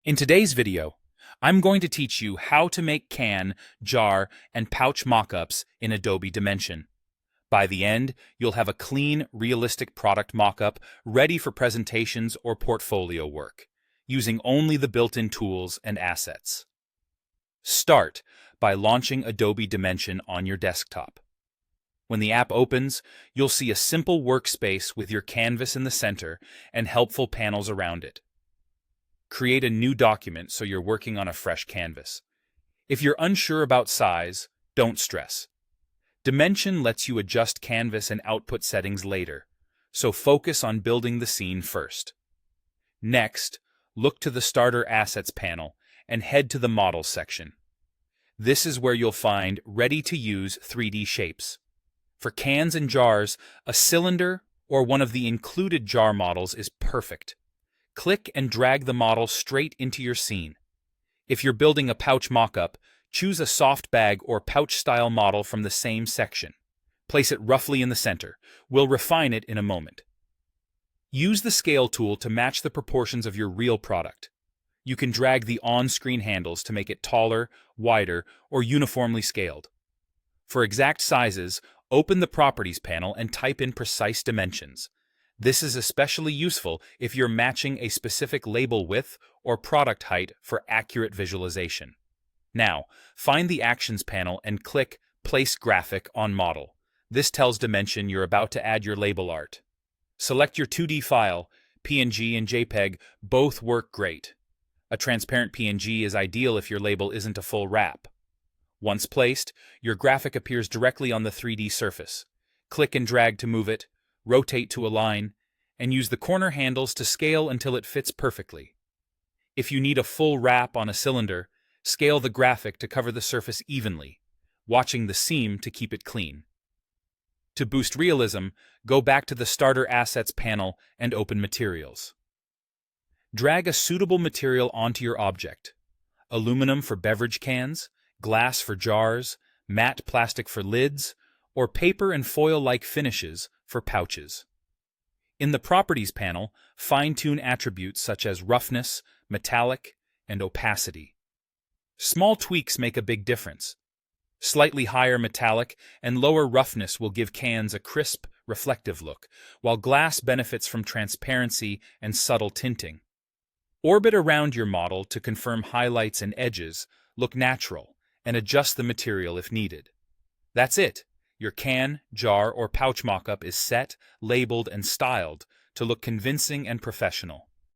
In today's video, I'm going to teach you how to make can, jar, and pouch mockups in Adobe Dimension. By the end, you'll have a clean, realistic product mockup ready for presentations or portfolio work, using only the built-in tools and assets. Start by launching Adobe Dimension on your desktop. When the app opens, you'll see a simple workspace with your canvas in the center and helpful panels around it. Create a new document so you're working on a fresh canvas. If you're unsure about size, don't stress. Dimension lets you adjust canvas and output settings later, so focus on building the scene first. Next, look to the Starter Assets panel and head to the Models section. This is where you'll find ready-to-use 3D shapes. For cans and jars, a cylinder or one of the included jar models is perfect. Click and drag the model straight into your scene. If you're building a pouch mockup, choose a soft bag or pouch-style model from the same section. Place it roughly in the center. We'll refine it in a moment. Use the scale tool to match the proportions of your real product. You can drag the on-screen handles to make it taller, wider, or uniformly scaled. For exact sizes, open the Properties panel and type in precise dimensions. This is especially useful if you're matching a specific label width or product height for accurate visualization. Now, find the Actions panel and click Place Graphic on Model. This tells Dimension you're about to add your label art. Select your 2D file. PNG and JPEG both work great. A transparent PNG is ideal if your label isn't a full wrap. Once placed, your graphic appears directly on the 3D surface. Click and drag to move it, rotate to align, and use the corner handles to scale until it fits perfectly. If you need a full wrap on a cylinder, scale the graphic to cover the surface evenly, watching the seam to keep it clean. To boost realism, go back to the Starter Assets panel and open Materials. Drag a suitable material onto your object. Aluminum for beverage cans, glass for jars, matte plastic for lids, or paper and foil-like finishes for pouches. In the Properties panel, fine-tune attributes such as roughness, metallic, and opacity. Small tweaks make a big difference. Slightly higher metallic and lower roughness will give cans a crisp, reflective look, while glass benefits from transparency and subtle tinting. Orbit around your model to confirm highlights and edges, look natural, and adjust the material if needed. That's it. Your can, jar, or pouch mockup is set, labeled, and styled to look convincing and professional.